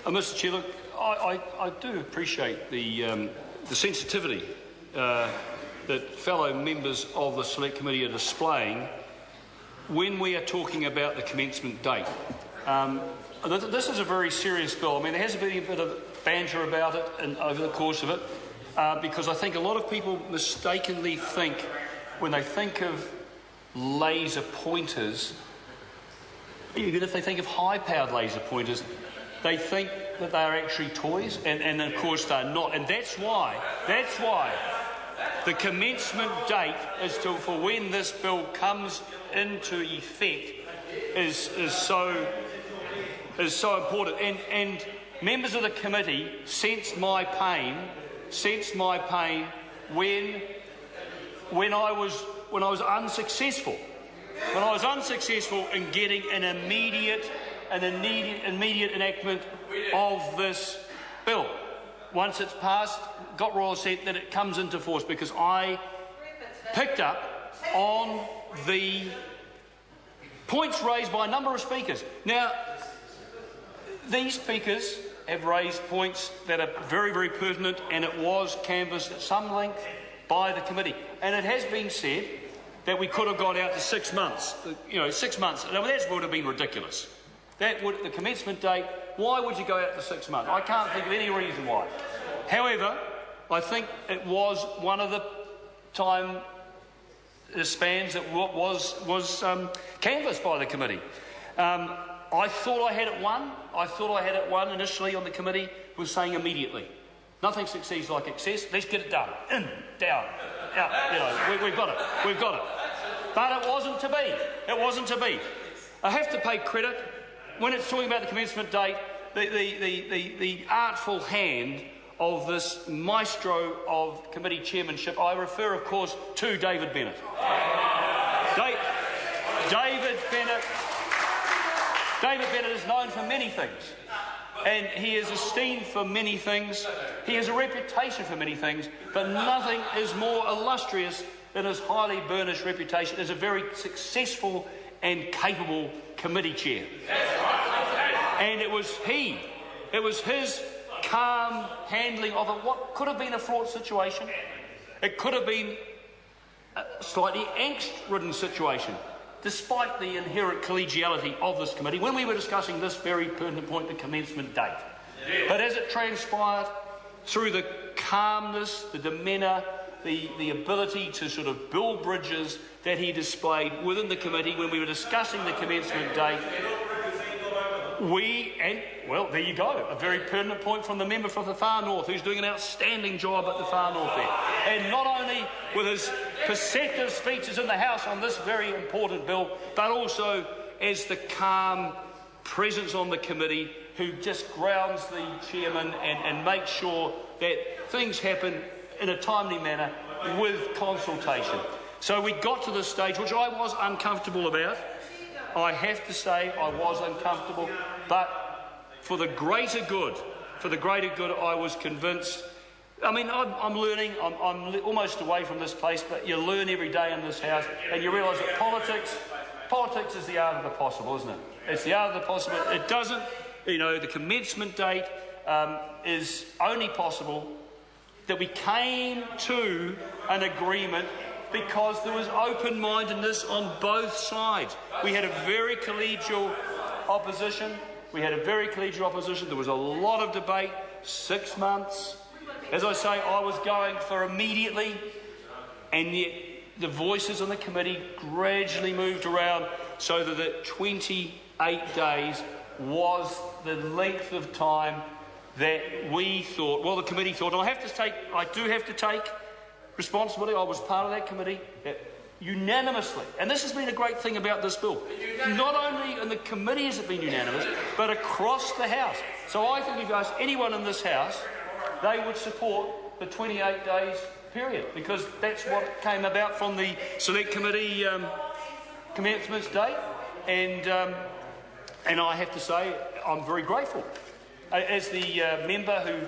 Mr. Chair, look, I do appreciate the sensitivity that fellow members of the Select Committee are displaying when we are talking about the commencement date. This is a very serious bill. I mean, there has been a bit of banter about it over the course of it, because I think a lot of people mistakenly think, when they think of laser pointers, even if they think of high-powered laser pointers, they think that they are actually toys, and of course they're not. And that's why the commencement date for when this bill comes into effect is so important. And members of the committee sensed my pain when I was unsuccessful in getting an immediate enactment of this bill. Once it's passed, got royal assent, that it comes into force, because I picked up on the points raised by a number of speakers. Now, these speakers have raised points that are very, very pertinent, and it was canvassed at some length by the committee. And it has been said that we could have gone out to 6 months. 6 months. Now, that would have been ridiculous. The commencement date, why would you go out for 6 months? I can't think of any reason why. However, I think it was one of the time spans that was canvassed by the committee. I thought I had it won. Initially on the committee was saying immediately. Nothing succeeds like excess. Let's get it done. In, down, out. We've got it. But it wasn't to be. I have to pay credit. When it's talking about the commencement date, the artful hand of this maestro of committee chairmanship, I refer, of course, to David Bennett. David Bennett is known for many things, and he is esteemed for many things. He has a reputation for many things, but nothing is more illustrious than his highly burnished reputation as a very successful and capable committee chair. And it was his calm handling of what could have been a fraught situation. It could have been a slightly angst-ridden situation, despite the inherent collegiality of this committee, when we were discussing this very pertinent point, the commencement date. But as it transpired, through the calmness, the demeanour, the ability to sort of build bridges that he displayed within the committee when we were discussing the commencement date, there you go, a very pertinent point from the member for the Far North, who's doing an outstanding job at the Far North there. And not only with his perceptive speeches in the House on this very important bill, but also as the calm presence on the committee who just grounds the chairman and makes sure that things happen in a timely manner with consultation. So we got to this stage, which I was uncomfortable about. I have to say I was uncomfortable, but for the greater good, I was convinced. I mean, I'm learning. I'm almost away from this place, but you learn every day in this house, and you realise that politics is the art of the possible, isn't it? It's the art of the possible. It doesn't, the commencement date is only possible that we came to an agreement because there was open-mindedness on both sides. We had a very collegial opposition. There was a lot of debate. 6 months. As I say, I was going for immediately, and yet the voices on the committee gradually moved around so that the 28 days was the length of time that the committee thought. And I do have to take responsibility. I was part of that committee that unanimously, and this has been a great thing about this bill, not only in the committee has it been unanimous, but across the House. So I think if you ask anyone in this House, they would support the 28 days period, because that's what came about from the Select Committee commencement date, and I have to say I'm very grateful. As the member who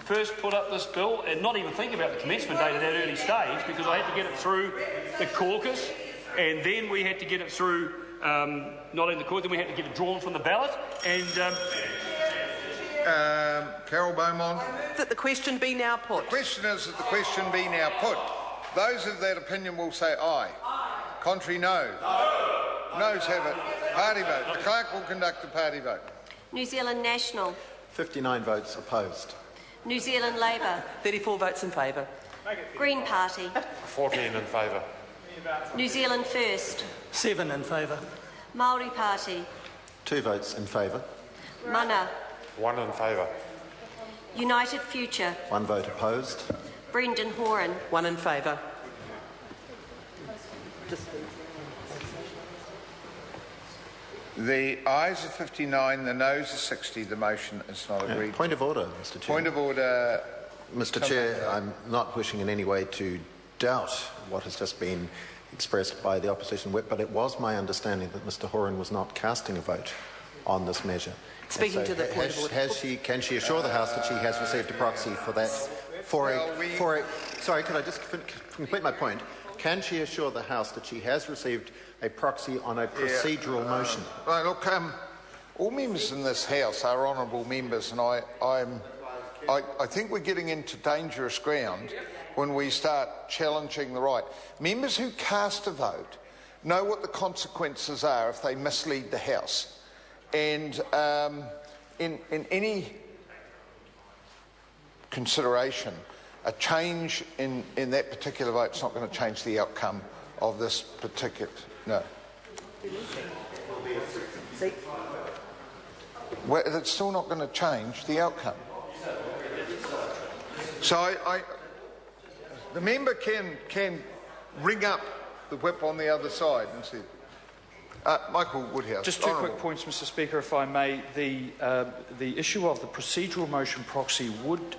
first put up this bill, and not even think about the commencement date at that early stage, because I had to get it through the caucus, and then we had to get it through, not only the caucus, then we had to get it drawn from the ballot, and Carol Beaumont. That the question be now put. The question is that the question be now put. Those of that opinion will say aye. Contrary, no. Noes have it. Party vote. The clerk will conduct the party vote. New Zealand National. 59 votes opposed. New Zealand Labour. 34 votes in favour. Green Party. 14 in favour. New Zealand First. 7 in favour. Māori Party. 2 votes in favour. Mana. 1 in favour. United Future. 1 vote opposed. Brendan Horan. 1 in favour. The ayes are 59, the noes are 60. The motion is not agreed. Point of order, Mr. Chair. Point of order. Mr. Chair, I'm not wishing in any way to doubt what has just been expressed by the opposition whip, but it was my understanding that Mr. Horan was not casting a vote on this measure. Speaking to the point of order. Can she assure the House that she has received a proxy for that? Sorry, could I just complete my point? Can she assure the House that she has received a proxy on a procedural motion? Right, look, all members in this House are honourable members, and I think we're getting into dangerous ground when we start challenging the right. Members who cast a vote know what the consequences are if they mislead the House. And in any consideration, a change in that particular vote is not going to change the outcome of this particular... No. Well, it's still not going to change the outcome. So the member can ring up the whip on the other side and say... Michael Woodhouse. Just 2 quick points, Mr. Speaker, if I may. The issue of the procedural motion proxy would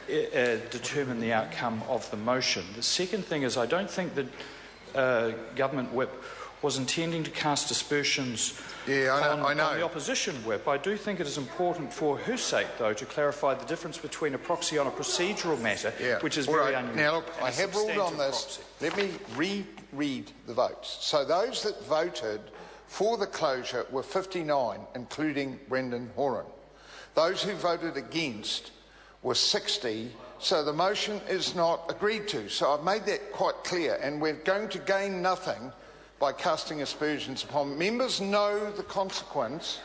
determine the outcome of the motion. The second thing is I don't think that government whip was intending to cast aspersions on the opposition whip. I do think it is important for her sake, though, to clarify the difference between a proxy on a procedural matter, which is very unusual. Now, look, I have ruled on this. Let me reread the votes. So those that voted for the closure were 59, including Brendan Horan. Those who voted against were 60, so the motion is not agreed to. So I've made that quite clear, and we're going to gain nothing by casting aspersions upon. Members know the consequence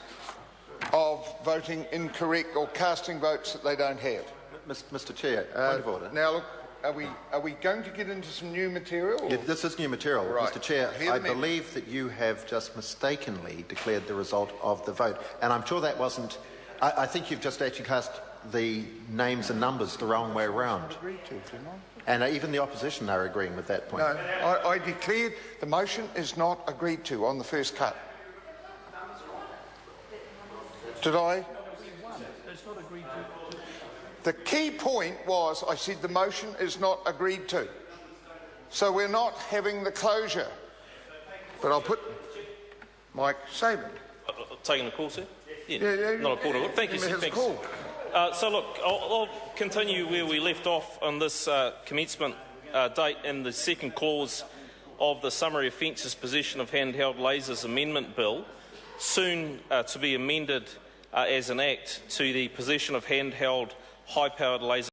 of voting incorrect or casting votes that they don't have. Mr. Chair, point of order. Now, look, are we going to get into some new material? Yeah, this is new material. Right. Mr. Chair, I believe that you have just mistakenly declared the result of the vote. And I'm sure that wasn't... I think you've just actually cast the names and numbers the wrong way around. And even the opposition are agreeing with that point. No, I declared the motion is not agreed to on the first cut. Did I? It's not agreed to. The key point was I said the motion is not agreed to. So we're not having the closure. But I'll put Mike Sabin. Taking the call, sir? Yeah. Not a call to order. Thank you, sir. Thanks. So, look, I'll continue where we left off on this commencement date in the second clause of the Summary Offences Possession of Handheld Lasers Amendment Bill, soon to be amended as an act to the Possession of Handheld High-Powered Laser